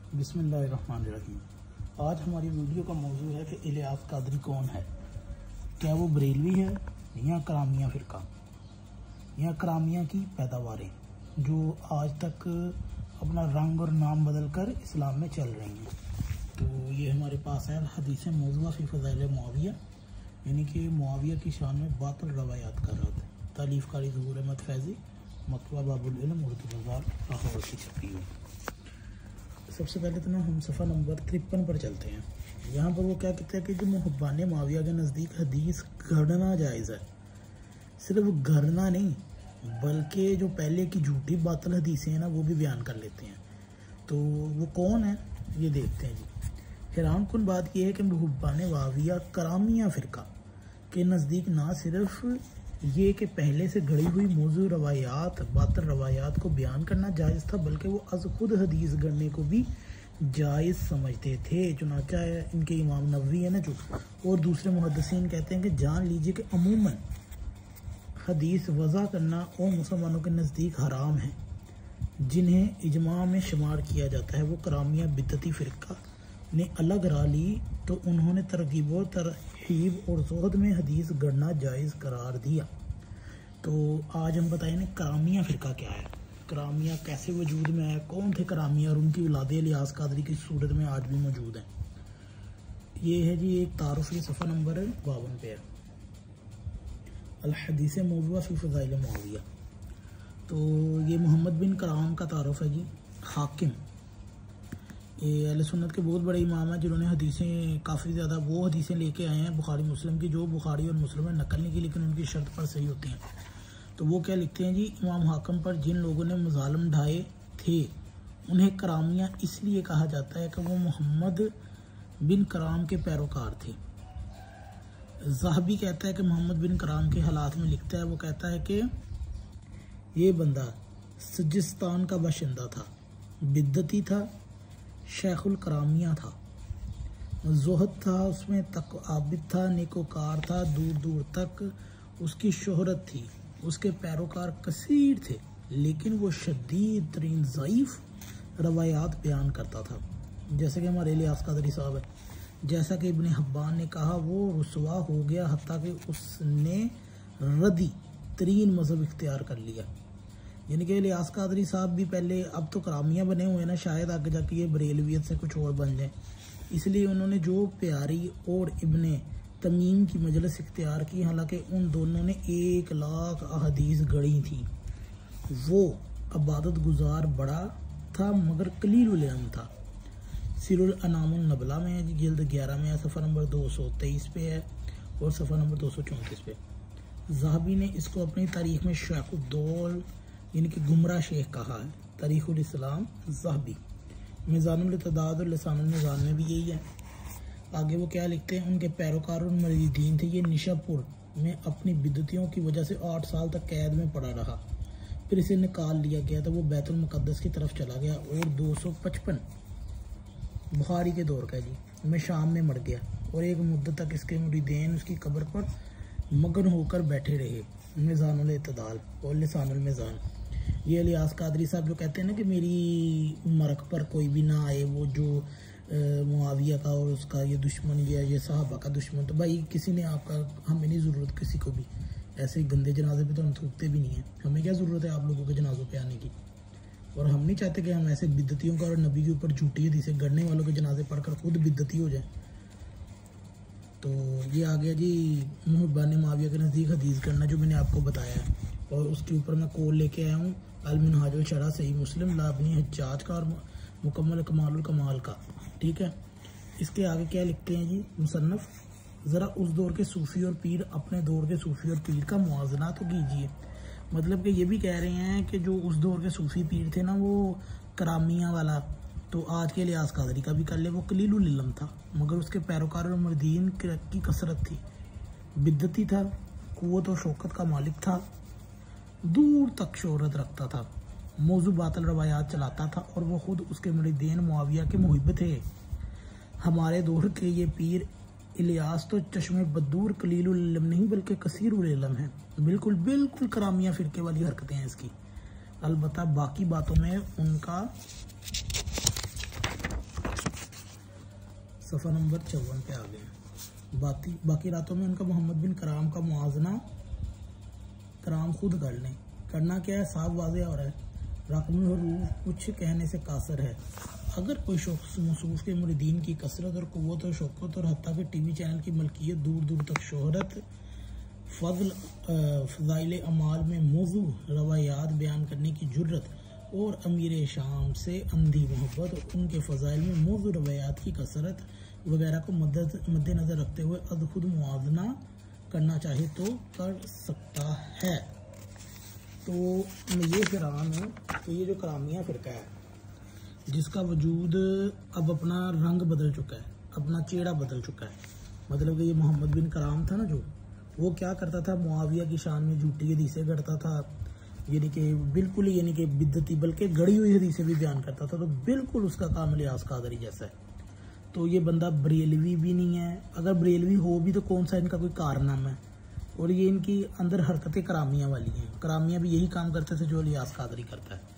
बिस्मिल्लाहिर्रहमानिर्रहीम। आज हमारी वीडियो का मौजू है कि इलियास कादरी कौन है। क्या वो बरेलवी है या करामिया फ़िरका या करामिया की पैदावारें जो आज तक अपना रंग और नाम बदल कर इस्लाम में चल रही हैं। तो ये हमारे पास है हदीस मौज़ूआ फ़ी फ़ज़ाइल मुआविया, यानी कि मुआविया की शान में बातिल रवायात का रद्द। तालीफ़ कारी ज़हूर अहमद फैज़ी, मकतबा बाबुल इल्म, उर्दू बाज़ार, लाहौर की छपी हुई। सबसे पहले तो ना हम सफ़ा नंबर 53 पर चलते हैं। यहाँ पर वो क्या कहते हैं कि जो मुहब्बान मुआविया के नज़दीक हदीस गढ़ना जायज़ है। सिर्फ गढ़ना नहीं बल्कि जो पहले की झूठी बातिल हदीसें हैं ना वो भी बयान कर लेते हैं। तो वो कौन है ये देखते हैं जी। हैरान कुन बात यह है कि मुहब्बान मुआविया करामिया फ़िरका के नज़दीक ना सिर्फ ये कि पहले से गढ़ी हुई मौजू रवायात बातिल रवायात को बयान करना जायज़ था, बल्कि वो अज खुद हदीस गढ़ने को भी जायज़ समझते थे। चुनाचा इनके इमाम नबवी है ना जो, और दूसरे मुहद्दिसीन कहते हैं कि जान लीजिए कि अमूमन हदीस वज़ा करना और मुसलमानों के नज़दीक हराम है। जिन्हें इजमा में शुमार किया जाता है वो करामिया बिदती फ़िरका ने अलग रा ली, तो उन्होंने तरगीब और तरहीब और ज़ुहद में हदीस गढ़ना जायज़ करार दिया। तो आज हम बताएंगे करामिया फ़िरका क्या है, करामिया कैसे वजूद में आया, कौन थे करामिया और उनकी औलाद इलियास कादरी की सूरत में आज भी मौजूद हैं। ये है जी एक तारुफ़, ये सफ़ा नंबर 52 पे है, अल हदीस मौज़ूआ फ़ी फ़ज़ाइल मुआविया। तो ये मोहम्मद बिन कराम का तारुफ़ है जी, हाकिम। ये अहले सुन्नत के बहुत बड़े इमाम हैं जिन्होंने हदीसें काफ़ी ज़्यादा वो हदीसें लेके आए हैं बुखारी मुस्लिम की, जो बुखारी और मुस्लिम में नकल नहीं की लेकिन उनकी शर्त पर सही होती हैं। तो वो क्या लिखते हैं जी, इमाम हाकिम पर जिन लोगों ने मज़ालिम ढाए थे उन्हें करामिया इसलिए कहा जाता है कि वो मोहम्मद बिन कराम के पैरोकार थे। ज़हाबी कहता है कि मोहम्मद बिन कराम के हालात में लिखता है, वो कहता है कि ये बंदा सजिस्तान का बाशिंदा था, बिद्दती था, शेखुल करामिया था, ज़ुहद था, उसमें तक आबिद था, नेकोकार था, दूर दूर तक उसकी शोहरत थी, उसके पैरोकार कसीर थे, लेकिन वो शदीद तरीन ज़ईफ़ रवायात बयान करता था। जैसे कि हमारे इलियास कादरी साहब है, जैसा कि इब्ने हब्बान ने कहा वो रुसवा हो गया हत्ता कि उसने रदी तरीन मज़हब इख्तियार कर लिया। यानी कि इलियास कादरी साहब भी पहले, अब तो करामिया बने हुए हैं ना, शायद आगे जाके ये बरेलवियत से कुछ और बन जाए, इसलिए उन्होंने जो प्यारी और इब्ने तमीम की मजलिस इख्तियार की। हालांकि उन दोनों ने 1 लाख अहदीस गढ़ी थी। वो अबादत गुजार बड़ा था मगर कलील इल्म था। सिरुल अनामुल नबला में है, जिल्द 11 में है, सफ़ा नंबर 223 पे है और सफ़ा नंबर 234 पे। ज़हाबी ने इसको अपनी तारीख में शेखुद्दौल यानी कि गुमराह शेख कहा है। तारीख़ुल इस्लाम ज़हाबी, मीज़ानुल इत्तिदाद और लिसानुल मीज़ान में भी यही है। आगे वो क्या लिखते हैं, उनके पैरोकार और मरीदीन थे। ये निशापुर में अपनी बिदतियों की वजह से 8 साल तक कैद में पड़ा रहा, फिर इसे निकाल लिया गया तो वो बैतुल मुक़द्दस की तरफ चला गया और 255 बुखारी के दौर का जी में शाम में मर गया और एक मुद्दत तक इसके मुरीदीन उसकी कब्र पर मगन होकर बैठे रहे। मीज़ानुल इत्तिदाल और लिसानुल मीज़ान। ये इलियास कादरी साहब जो कहते हैं ना कि मेरी मरक पर कोई भी ना आए, वो जो मुआविया का और उसका ये दुश्मन या ये सहाबा का दुश्मन, तो भाई किसी ने आपका, हमें नहीं ज़रूरत किसी को भी ऐसे गंदे जनाजे पे तो हम थूकते भी नहीं हैं। हमें क्या ज़रूरत है आप लोगों के जनाजों पे आने की, और हम नहीं चाहते कि हम ऐसे बिद्दतियों का और नबी के ऊपर झूठी हदीसें गढ़ने वालों के जनाजे पढ़कर खुद बिद्दती हो जाए। तो ये आ गया जी मुहब्बान मुआविया के नज़दीक हदीस करना जो मैंने आपको बताया है, और उसके ऊपर मैं कोल लेके आया हूँ अल-मिनहाजुल शरह सही मुस्लिम लाबनी हज्जाज का और मुकम्मल कमालुल कमाल का। ठीक है, इसके आगे क्या लिखते हैं जी मुसन्नफ़, ज़रा उस दौर के सूफ़ी और पीर अपने दौर के सूफ़ी और पीर का मुआवजना तो कीजिए। मतलब कि ये भी कह रहे हैं कि जो उस दौर के सूफ़ी पीर थे ना वो करामिया वाला, तो आज के इलियास कादरी का भी कर ले, वो कलीलुल इल्म था मगर उसके पैरोकार और मुरीदीन की कसरत थी, बिद्दती था, क़ुव्वत और शौकत का मालिक था, दूर तक शोहरत रखता था, मौजू बातिल रवायात चलाता था और वो खुद उसके मुरीदीन मुआविया के मुहिब थे। हमारे दौर के ये पीर इलियास तो चश्मे बदूर कलीलुल इल्म नहीं बल्कि कसीरुल इल्म है। बिल्कुल बिल्कुल करामिया फ़िरके वाली हरकतें हैं इसकी। अलबत्ता बाकी बातों में उनका सफ़ा नंबर 54 पे आ गए हैं। बाकी रातों में उनका मोहम्मद बिन कराम का मुआजना कराम खुद कर लें। करना क्या है, साफ वाज़ेह हो रहा है, रकमी हरूफ कुछ कहने से कासर है। अगर कोई शख्स मौसूफ के मुरीदीन की कसरत और क़ुव्वत और शौकत और हत्ता के टीवी चैनल की मलकियत, दूर दूर तक शोहरत, फ़ज़ाइल अमाल में मौजू रवायात बयान करने की जुर्रत और अमीर शाम से अंधी मोहब्बत और उनके फ़ज़ाइल में मौजू रवायात की कसरत वगैरह को मद्देनज़र रखते हुए अद खुद मुआवजना करना चाहे तो कर सकता है। तो मैं ये हैरान हूँ कि ये जो करामिया फ़िरका है जिसका वजूद अब अपना रंग बदल चुका है, अपना चेहरा बदल चुका है। मतलब कि ये मोहम्मद बिन कराम था ना, जो वो क्या करता था, मुआविया की शान में झूठी हदीसें गढ़ता था, यानी कि बिल्कुल ही यानी कि बिद्दती बल्कि गढ़ी हुई हदीसें भी बयान करता था। तो बिल्कुल उसका काम लिहाज कादरी जैसा है। तो ये बंदा बरेलवी भी नहीं है, अगर बरेलवी हो भी तो कौन सा इनका कोई कारनामा है। और ये इनकी अंदर हरकतें करामिया वाली हैं। करामिया भी यही काम करते थे जो लिहाज कादरी करता है।